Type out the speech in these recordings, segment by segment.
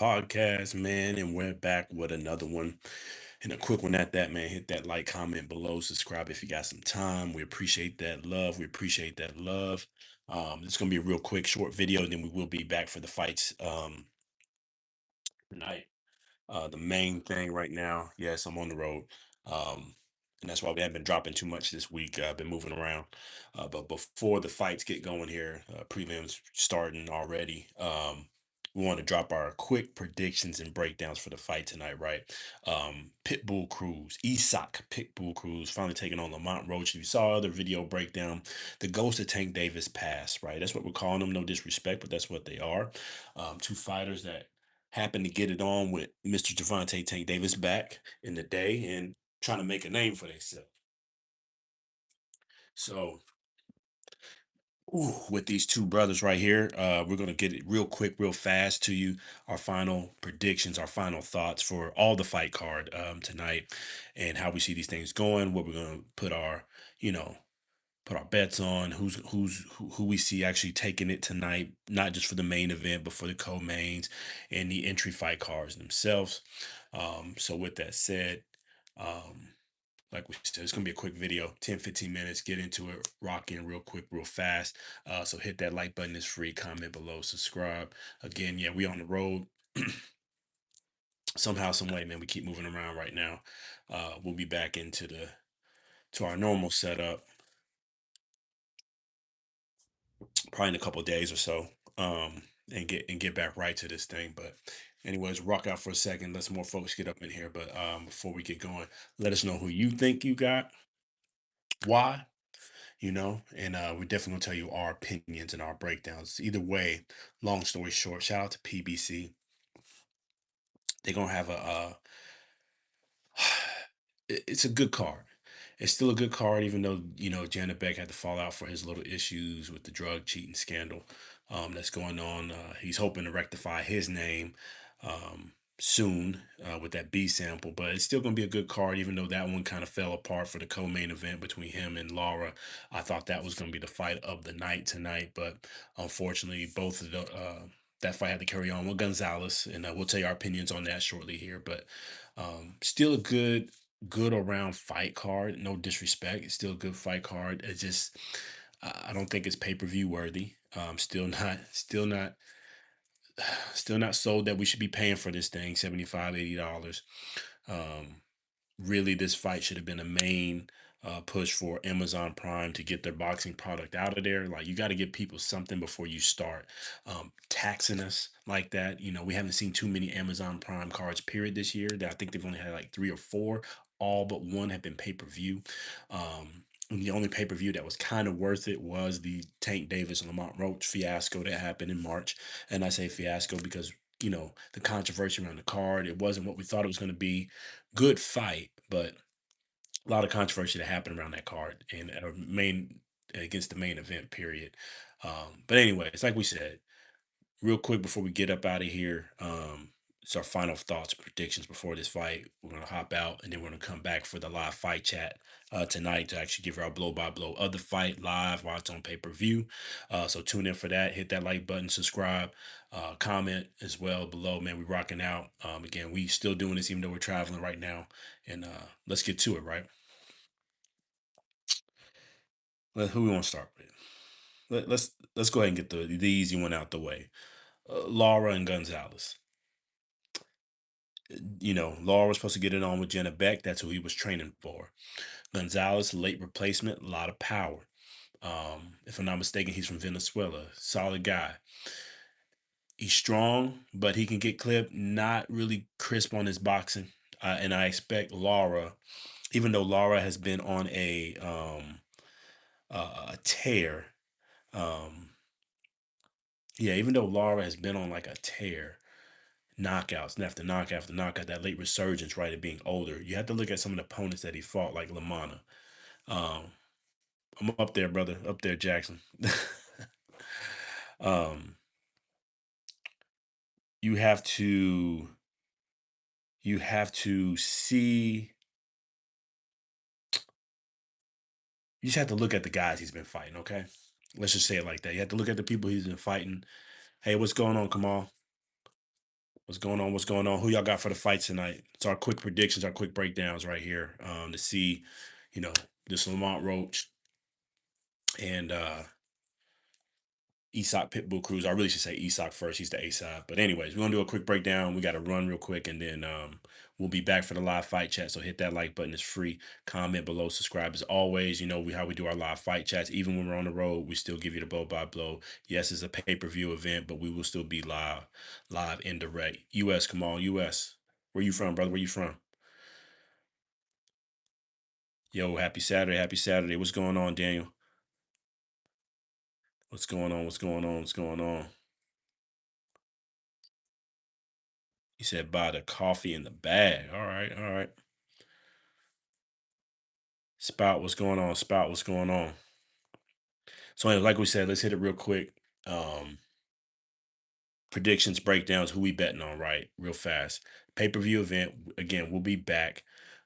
podcast, man, and we're back with another one. And a quick one at that, man. Hit that like, comment below, subscribe if you got some time. We appreciate that love. We appreciate that love. It's gonna be a real quick, short video, and then we will be back for the fights tonight. The main thing right now, yes, I'm on the road. Um, and that's why we haven't been dropping too much this week. I've been moving around. But before the fights get going here, prelims starting already. We want to drop our quick predictions and breakdowns for the fight tonight, right? Pitbull Cruz, Isak Pitbull Cruz finally taking on Lamont Roach. If you saw the video breakdown, the ghost of Tank Davis passed, right? That's what we're calling them. No disrespect, but that's what they are. Two fighters that happened to get it on with Mr. Javante Tank Davis back in the day and trying to make a name for themselves. So, with these two brothers right here, we're going to get it real quick, real fast to you. Our final predictions, our final thoughts for all the fight card tonight and how we see these things going, what we're going to put our, you know, put our bets on who we see actually taking it tonight, not just for the main event, but for the co-mains and the entry fight cards themselves. So with that said, um, like we said, it's gonna be a quick video, 10-15 minutes. Get into it, rock in real quick, real fast. So hit that like button, is free. Comment below, subscribe. Again, yeah, we on the road. Somehow, some way, man, we keep moving around right now. We'll be back into the to our normal setup probably in a couple of days or so, and get back right to this thing. But anyways, rock out for a second. Let some more folks get up in here. But before we get going, let us know who you think you got, why, and we're definitely gonna tell you our opinions and our breakdowns. Either way, long story short, shout out to PBC. They're gonna have it's a good card. It's still a good card, even though Janet Beck had to fall out for his little issues with the drug cheating scandal that's going on. He's hoping to rectify his name soon with that B sample, but it's still going to be a good card, even though that one kind of fell apart for the co-main event between him and Laura. I thought that was going to be the fight of the night tonight, but unfortunately, both of the that fight had to carry on with Gonzalez, and we'll tell you our opinions on that shortly here. But still a good around fight card. No disrespect, it's still a good fight card. It's just I don't think it's pay-per-view worthy. Still not sold that we should be paying for this thing 75, $80. Um, Really, this fight should have been a main push for Amazon Prime to get their boxing product out of there. Like, you got to give people something before you start taxing us like that. We haven't seen too many Amazon Prime cards, period, this year. That I think they've only had like three or four. All but one have been pay-per-view. And the only pay-per-view that was kind of worth it was the Tank Davis and Lamont Roach fiasco that happened in March. And I say fiasco because the controversy around the card, it wasn't what we thought it was going to be. Good fight, but a lot of controversy that happened around that card and main against the main event period. But anyway, it's like we said, real quick before we get up out of here. It's our final thoughts, predictions before this fight. We're gonna hop out and then we're gonna come back for the live fight chat tonight to actually give our blow by blow of the fight live while it's on pay-per-view. So tune in for that. Hit that like button, subscribe, comment as well below. Man, we rocking out. Again, we still doing this even though we're traveling right now. And let's get to it, right? Who we want to start with? Let's go ahead and get the easy one out the way. Laura and Gonzalez. Law was supposed to get it on with Jenna Beck. That's who he was training for. Gonzalez, late replacement, a lot of power. If I'm not mistaken, he's from Venezuela. Solid guy. He's strong, but he can get clipped. Not really crisp on his boxing. And I expect Laura, even though Laura has been on a tear. Um, yeah, even though Laura has been on like a tear, knockouts and after knockout after knockout, that late resurgence, right, of being older. You have to look at some of the opponents that he fought, like Lamont. Um, I'm up there, brother, up there, Jackson. um, you have to see. You just have to look at the guys he's been fighting. Okay, let's just say it like that. You have to look at the people he's been fighting. Hey, what's going on, Kamal? What's going on? What's going on? Who y'all got for the fight tonight? It's our quick predictions, our quick breakdowns right here. To see, you know, this Lamont Roach and Isak Pitbull Cruz. I really should say Isak first. He's the A side. But anyways, we're gonna do a quick breakdown. We got to run real quick, and then we'll be back for the live fight chat. So hit that like button. It's free. Comment below. Subscribe as always. You know how we do our live fight chats. Even when we're on the road, we still give you the blow by blow. Yes, it's a pay-per-view event, but we will still be live and direct. U.S. Come on, U.S. Where you from, brother? Where you from? Yo, happy Saturday. Happy Saturday. What's going on, Daniel? What's going on? What's going on? What's going on? He said, buy the coffee in the bag. All right. All right. Spout, what's going on? Spout, what's going on? So, anyway, like we said, let's hit it real quick. Predictions, breakdowns, who we betting on, right? Real fast. Pay-per-view event. Again, we'll be back.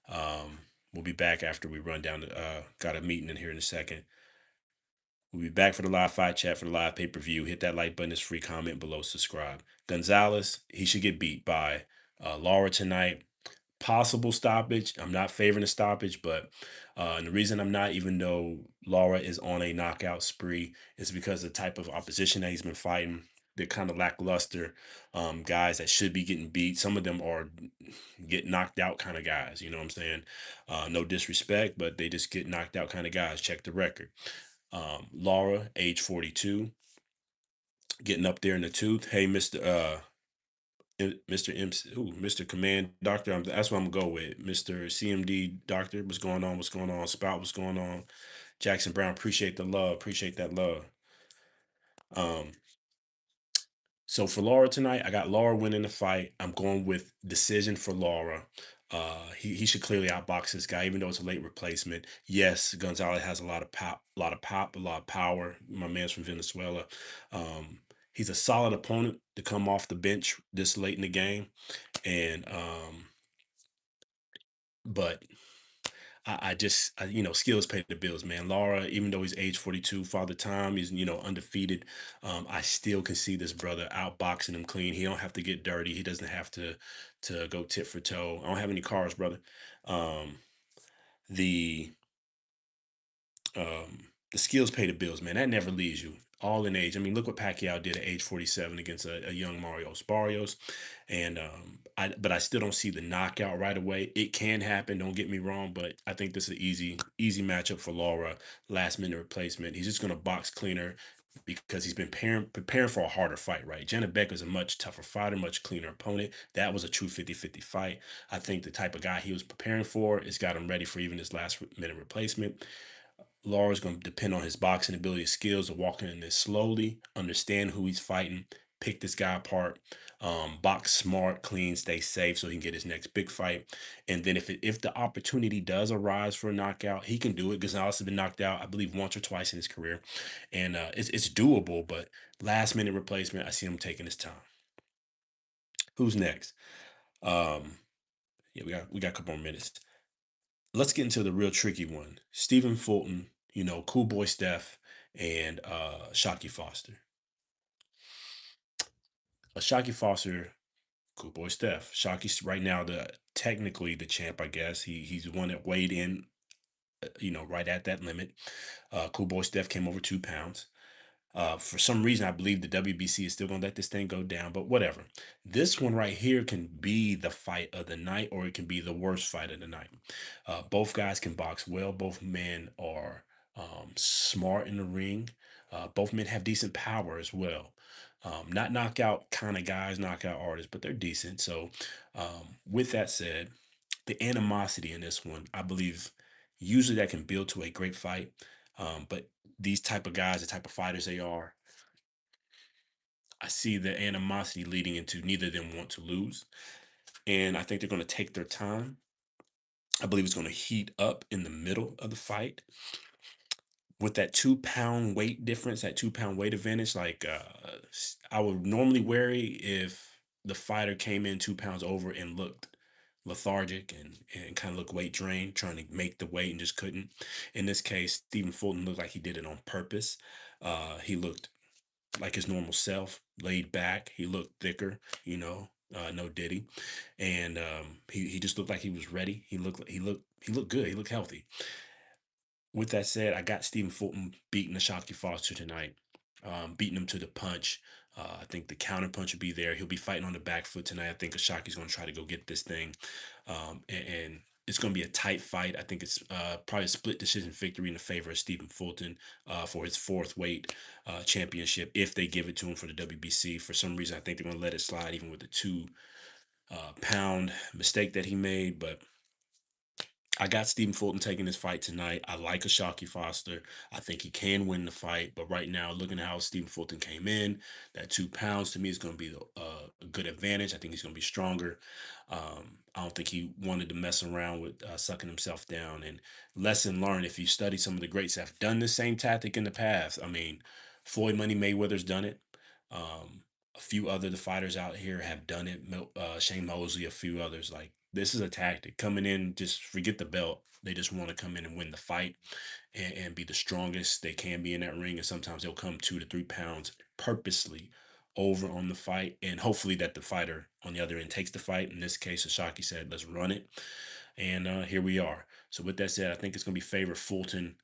Um, we'll be back after we run down the got a meeting in here in a second. We'll be back for the live fight chat for the live pay-per-view. Hit that like button, it's free, comment below, subscribe. Gonzalez, he should get beat by Laura tonight. Possible stoppage. I'm not favoring a stoppage, but and the reason I'm not, even though Laura is on a knockout spree, is because the type of opposition that he's been fighting. They're kind of lackluster guys that should be getting beat. Some of them are get knocked out kind of guys. You know what I'm saying? No disrespect, but they just get knocked out kind of guys. Check the record. Laura, age 42, getting up there in the tooth. Hey, Mr. Mr. Command Doctor. That's what I'm gonna go with. Mr. CMD Doctor. What's going on? What's going on? Spout. What's going on? Jackson Brown. Appreciate the love. Appreciate that love. Um, so for Laura tonight, I got Laura winning the fight. I'm going with decision for Laura. He should clearly outbox this guy, even though it's a late replacement. Yes, Gonzalez has a lot of pop, a lot of power. My man's from Venezuela. He's a solid opponent to come off the bench this late in the game, and but skills pay the bills, man. Laura, even though he's age 42, father time, he's undefeated. I still can see this brother outboxing him clean. He don't have to get dirty. He doesn't have to go tit for toe. I don't have any cars, brother. Um, the the skills pay the bills, man. That never leaves you. All in age. I mean, look what Pacquiao did at age 47 against a young Mario Barrios. And but I still don't see the knockout right away. It can happen, don't get me wrong, but I think this is an easy matchup for Laura. Last minute replacement. He's just gonna box cleaner because he's been preparing for a harder fight, right? Jenna Beck is a much tougher fighter, much cleaner opponent. That was a true 50-50 fight. I think the type of guy he was preparing for has got him ready for even this last minute replacement. Laura's going to depend on his boxing ability, skills of walking in this slowly, understand who he's fighting, pick this guy apart, box smart, clean, stay safe so he can get his next big fight. And then if the opportunity does arise for a knockout, he can do it. Gonzalez has been knocked out, I believe, once or twice in his career, and it's doable. But last minute replacement, I see him taking his time. Who's next? Um, yeah, we got a couple more minutes. Let's get into the real tricky one. Stephen Fulton, Cool Boy Steph, and Shockey Foster. Shockey Foster, Cool Boy Steph. Shockey's right now technically the champ, I guess. He's the one that weighed in, right at that limit. Cool Boy Steph came over 2 pounds. For some reason, I believe the WBC is still going to let this thing go down, but whatever. This one right here can be the fight of the night, or it can be the worst fight of the night. Both guys can box well. Both men are smart in the ring. Both men have decent power as well. Not knockout kind of guys, knockout artists, but they're decent. So, with that said, the animosity in this one, I believe, usually that can build to a great fight. But these type of guys, the type of fighters they are, I see the animosity leading into neither of them want to lose. And I think they're going to take their time. I believe it's going to heat up in the middle of the fight with that 2 pound weight difference, that 2 pound weight advantage. Like, I would normally worry if the fighter came in 2 pounds over and looked lethargic and kind of looked weight drained, trying to make the weight and just couldn't. In this case, Stephen Fulton looked like he did it on purpose. He looked like his normal self, laid back. He looked thicker, no Diddy, and he just looked like he was ready. He looked good. He looked healthy. With that said, I got Stephen Fulton beating Ashaki Foster tonight, beating him to the punch. I think the counter punch will be there. He'll be fighting on the back foot tonight. I think Ashaki's going to try to go get this thing, and it's going to be a tight fight. I think it's probably a split decision victory in the favor of Stephen Fulton for his fourth weight championship if they give it to him for the WBC. For some reason, I think they're going to let it slide, even with the 2 pound mistake that he made, but I got Stephen Fulton taking this fight tonight. I like Ashaki Foster. I think he can win the fight. But right now, looking at how Stephen Fulton came in, that 2 pounds to me is going to be a good advantage. I think he's going to be stronger. I don't think he wanted to mess around with sucking himself down. And lesson learned, if you study some of the greats that have done the same tactic in the past, I mean, Floyd Money Mayweather's done it. Um, a few other the fighters out here have done it. Shane Mosley, a few others. Like this is a tactic coming in. Just forget the belt. They just want to come in and win the fight and be the strongest they can be in that ring. And sometimes they'll come 2 to 3 pounds purposely over on the fight, and hopefully that the fighter on the other end takes the fight. In this case, Ashaki said, "Let's run it," and here we are. So with that said, I think it's going to be favor Fulton.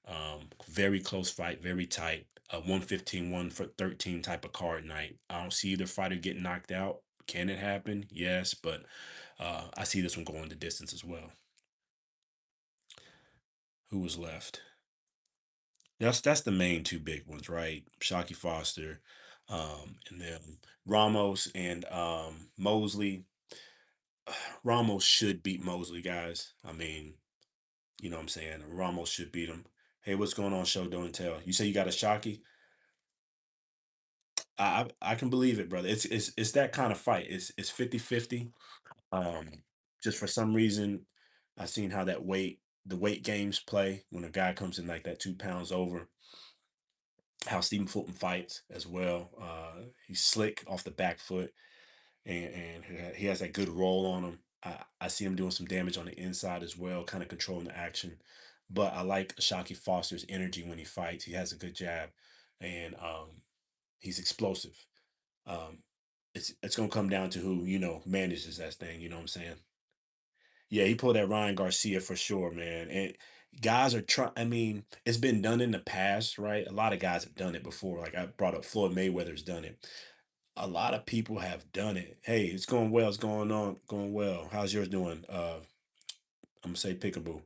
Very close fight, very tight. 115, 1 for 13 type of card night. I don't see either fighter getting knocked out. Can it happen? Yes, but I see this one going the distance as well. Who was left? That's the main two big ones, right? Shockey Foster, and then Ramos and Mosley. Ramos should beat Mosley, guys. I mean, you know what I'm saying? Ramos should beat him. Hey, what's going on, show? Don't tell. You say you got a Shockey? I can believe it, brother. It's that kind of fight. It's 50-50. Um, just for some reason, I seen how the weight games play when a guy comes in like that 2 pounds over. How Stephen Fulton fights as well. He's slick off the back foot, and he has that good roll on him. I see him doing some damage on the inside as well, kind of controlling the action. But I like Shockey Foster's energy when he fights. He has a good jab, and he's explosive. Um, it's gonna come down to who manages that thing. You know what I'm saying? Yeah, he pulled that Ryan Garcia for sure, man. And guys are trying. I mean, it's been done in the past, right? A lot of guys have done it before. Like I brought up, Floyd Mayweather's done it. A lot of people have done it. Hey, it's going well. It's going on, going well. How's yours doing? I'm gonna say Pickaboo.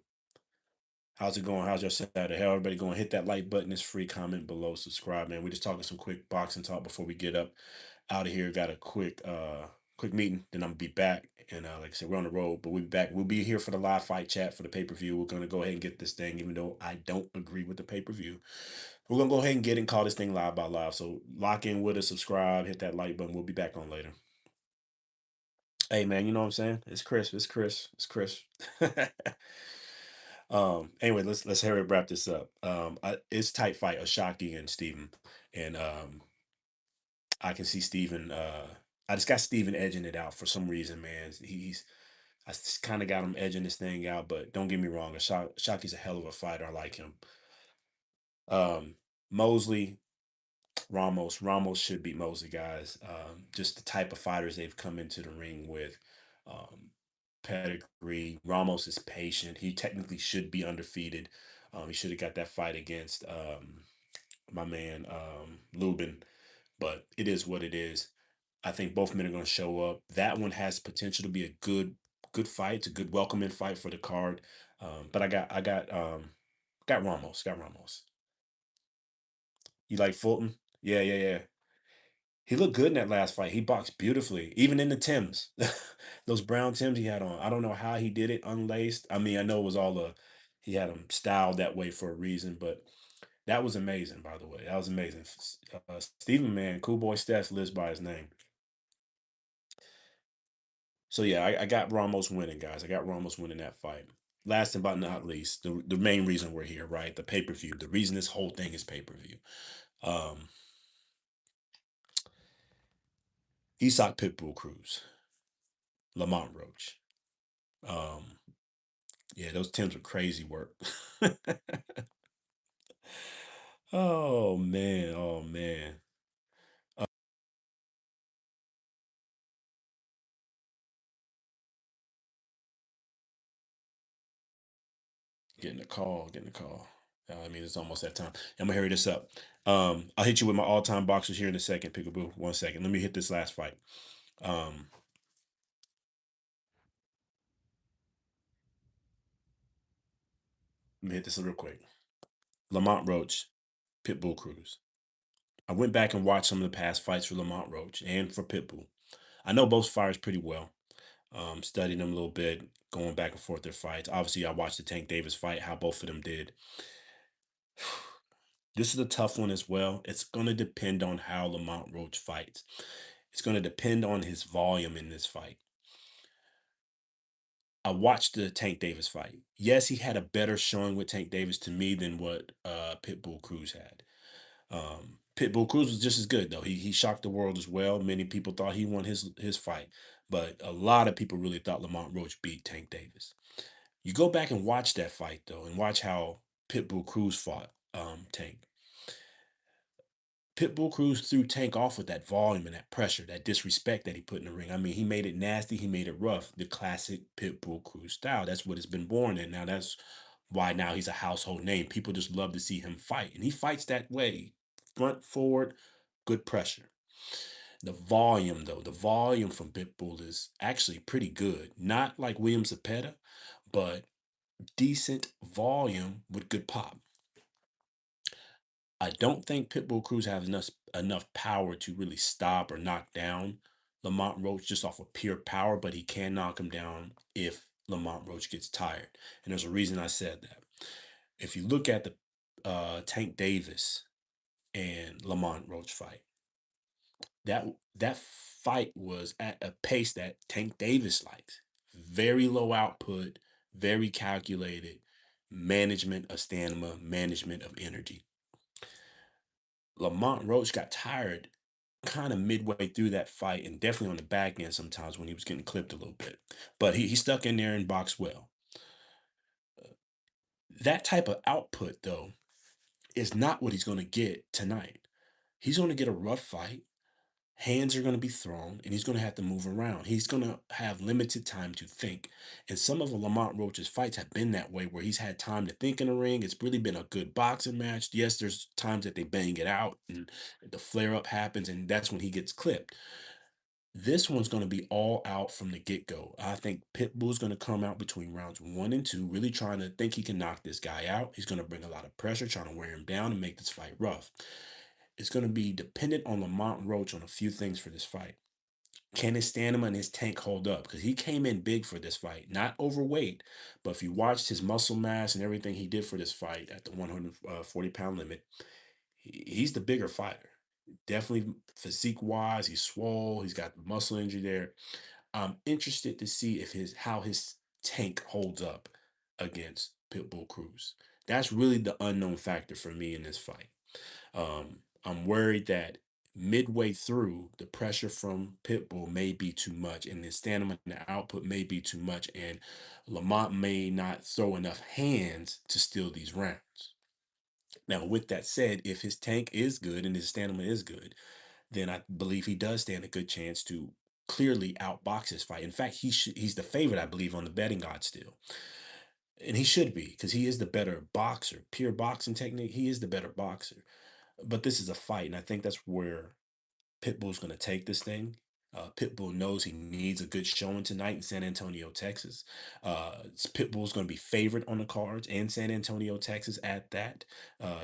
How's it going? How's your Saturday? How everybody going? Hit that like button. It's free. Comment below. Subscribe, man. We're just talking some quick boxing talk before we get up out of here. Got a quick meeting. Then I'm gonna be back. And like I said, we're on the road, but we'll be back. We'll be here for the live fight chat for the pay-per-view. We're gonna go ahead and get this thing, even though I don't agree with the pay-per-view. We're gonna go ahead and get it and call this thing live by live. So lock in with us, subscribe, hit that like button. We'll be back on later. Hey man, you know what I'm saying? It's Chris. It's Chris. It's Chris. Anyway, let's hurry up, wrap this up. It's tight fight, Ashaki and Steven. And I can see Steven I just got Steven edging it out for some reason, man. I just kind of got him edging this thing out, but don't get me wrong, Ashaki's a hell of a fighter. I like him. Um Mosley, Ramos should beat Mosley, guys. Just the type of fighters they've come into the ring with. Um, Pedigree. Ramos is patient. He technically should be undefeated. He should have got that fight against my man Lubin, but it is what it is. I think both men are going to show up. That one has potential to be a good fight. It's a good welcoming fight for the card. But I got Ramos. Got Ramos. You like Fulton? Yeah, yeah, yeah. He looked good in that last fight. He boxed beautifully, even in the Tims. Those brown Tims he had on. I don't know how he did it unlaced. I mean, I know it was all he had them styled that way for a reason, but that was amazing, by the way. That was amazing. Stephen, man, cool boy Steph lives by his name. So yeah, I got Ramos winning, guys. I got Ramos winning that fight. Last but not least, the main reason we're here, right? The pay-per-view. The reason this whole thing is pay-per-view. Um, Isak Pitbull Cruz, Lamont Roach. Um, Yeah, those Tims were crazy work. Oh man, oh man. Getting a call, getting a call. I mean, it's almost that time. I'm gonna hurry this up. I'll hit you with my all-time boxers here in a second, Pickaboo. 1 second. Let me hit this last fight. Um, Let me hit this real quick. Lamont Roach, Pitbull Cruz. I went back and watched some of the past fights for Lamont Roach and for Pitbull. I know both fighters pretty well. Studied them a little bit, going back and forth their fights. Obviously, I watched the Tank Davis fight, how both of them did. This is a tough one as well. It's going to depend on how Lamont Roach fights. It's going to depend on his volume in this fight. I watched the Tank Davis fight. Yes, he had a better showing with Tank Davis to me than what Pitbull Cruz had. Pitbull Cruz was just as good though. He shocked the world as well. Many people thought he won his fight, but a lot of people really thought Lamont Roach beat Tank Davis. You go back and watch that fight though, and watch how Pitbull Cruz fought Tank. Pitbull Cruz threw Tank off with that volume and that pressure, that disrespect that he put in the ring. I mean, he made it nasty, he made it rough. The classic Pitbull Cruz style. That's what it's been born in. Now that's why now he's a household name. People just love to see him fight. And he fights that way. Front, forward, good pressure. The volume, though, the volume from Pitbull is actually pretty good. Not like William Zepeda, but decent volume with good pop. I don't think Pitbull Cruz has enough power to really stop or knock down Lamont Roach just off of pure power, but he can knock him down if Lamont Roach gets tired. And there's a reason I said that. If you look at the Tank Davis and Lamont Roach fight, that fight was at a pace that Tank Davis likes. Very low output, very calculated, management of stamina, management of energy. Lamont Roach got tired kind of midway through that fight and definitely on the back end sometimes when he was getting clipped a little bit. But he stuck in there and boxed well. That type of output, though, is not what he's going to get tonight. He's going to get a rough fight. Hands are going to be thrown, and he's going to have to move around. He's going to have limited time to think. And some of Lamont Roach's fights have been that way, where he's had time to think in the ring. It's really been a good boxing match. Yes, there's times that they bang it out, and the flare up happens, and that's when he gets clipped. This one's going to be all out from the get go. I think Pitbull's going to come out between rounds 1 and 2, really trying to think he can knock this guy out. He's going to bring a lot of pressure, trying to wear him down and make this fight rough. It's going to be dependent on Lamont Roach on a few things for this fight. Can his stamina and his tank hold up? Because he came in big for this fight, not overweight, but if you watched his muscle mass and everything he did for this fight at the 140-pound limit, he's the bigger fighter. Definitely physique wise, he's swole. He's got muscle injury there. I'm interested to see if his how his tank holds up against Pitbull Cruz. That's really the unknown factor for me in this fight. I'm worried that midway through, the pressure from Pitbull may be too much, and the stamina and the output may be too much, and Lamont may not throw enough hands to steal these rounds. Now, with that said, if his tank is good and his stamina is good, then I believe he does stand a good chance to clearly outbox his fight. In fact, he's the favorite, I believe, on the betting odds still. And he should be because he is the better boxer. Pure boxing technique, he is the better boxer. But this is a fight, and I think that's where Pitbull's going to take this thing. Pitbull knows he needs a good showing tonight in San Antonio, Texas. Pitbull's going to be favorite on the cards in San Antonio, Texas at that.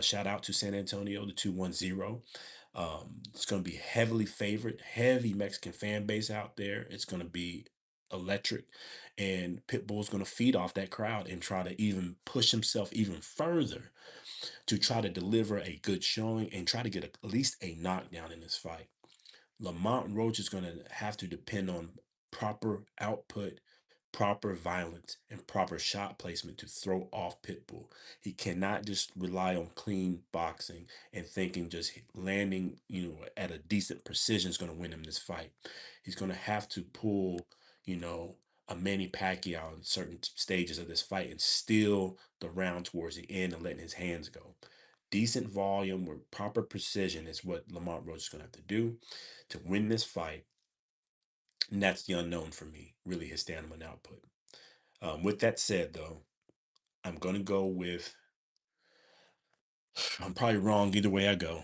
Shout out to San Antonio, the 210. It's going to be heavily favored, heavy Mexican fan base out there. It's going to be electric. And Pitbull's going to feed off that crowd and try to even push himself even further to try to deliver a good showing and try to get at least a knockdown in this fight. Lamont Roach is going to have to depend on proper output, proper violence, and proper shot placement to throw off Pitbull. He cannot just rely on clean boxing and thinking just landing, at a decent precision is going to win him this fight. He's going to have to pull, you know, a Manny Pacquiao in certain stages of this fight and steal the round towards the end and letting his hands go. Decent volume with proper precision is what Lamont Roach is going to have to do to win this fight. And that's the unknown for me, really, his stamina and output. With that said, though, I'm gonna go with. I'm probably wrong either way I go.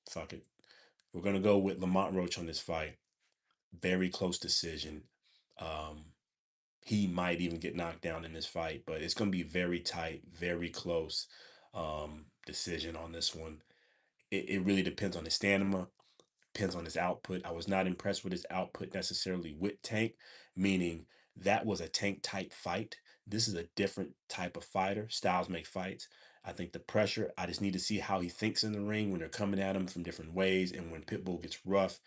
Fuck it. We're gonna go with Lamont Roach on this fight. Very close decision. Um, he might even get knocked down in this fight, but it's gonna be very tight, very close decision on this one. It really depends on his stamina, depends on his output. I was not impressed with his output necessarily with Tank, meaning that was a Tank type fight. This is a different type of fighter. Styles make fights. I think the pressure, I just need to see how he thinks in the ring when they're coming at him from different ways. And when Pitbull gets rough,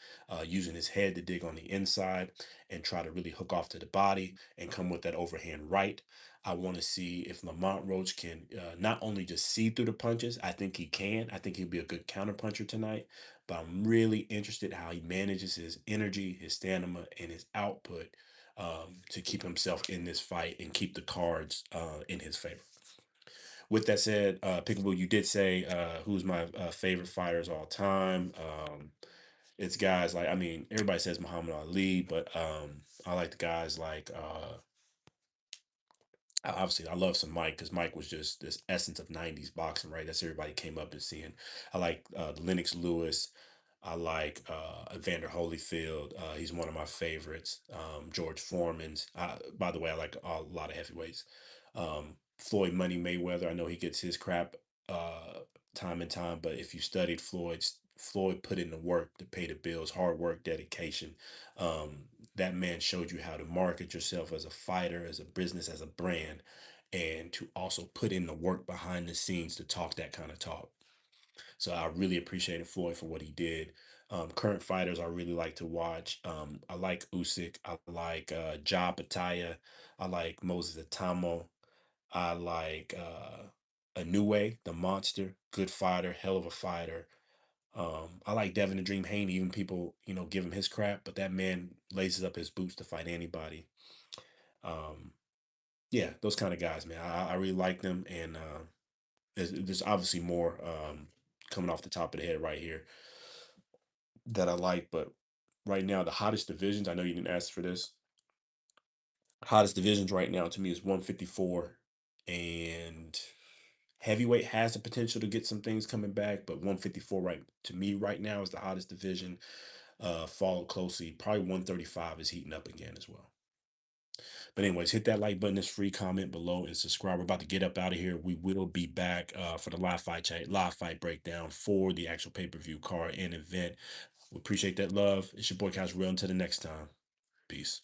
using his head to dig on the inside and try to really hook off to the body and come with that overhand right. I want to see if Lamont Roach can not only just see through the punches, I think he can. I think he'll be a good counter puncher tonight, but I'm really interested how he manages his energy, his stamina, and his output to keep himself in this fight and keep the cards in his favor. With that said, Pickable, you did say who's my favorite fighters all time. It's guys like, I mean, everybody says Muhammad Ali, but I like the guys like obviously I love some Mike because Mike was just this essence of 90s boxing, right? That's everybody came up and seeing. I like Lennox Lewis. I like Evander Holyfield. He's one of my favorites. George Foreman's. By the way, I like a lot of heavyweights. Floyd Money Mayweather. I know he gets his crap time and time, but if you studied Floyd put in the work to pay the bills, hard work, dedication. That man showed you how to market yourself as a fighter, as a business, as a brand, and to also put in the work behind the scenes to talk that kind of talk. So I really appreciated Floyd for what he did. Current fighters I really like to watch. I like Usyk. I like Ja Batalha. I like Moses Atamo. I like Inoue, the monster. Good fighter, hell of a fighter. I like Devin the Dream Haney. Even people, give him his crap, but that man laces up his boots to fight anybody. Um, yeah, those kind of guys, man. I really like them, and there's obviously more coming off the top of the head right here that I like. But right now, the hottest divisions, I know you didn't ask for this. Hottest divisions right now to me is 154, and heavyweight has the potential to get some things coming back, but 154 right to me right now is the hottest division. Followed closely, probably 135 is heating up again as well. But anyways, hit that like button, this free comment below, and subscribe. We're about to get up out of here. We will be back for the live fight chat, live fight breakdown for the actual pay-per-view card and event. We appreciate that love. It's your boy Cash Real. Until the next time. Peace.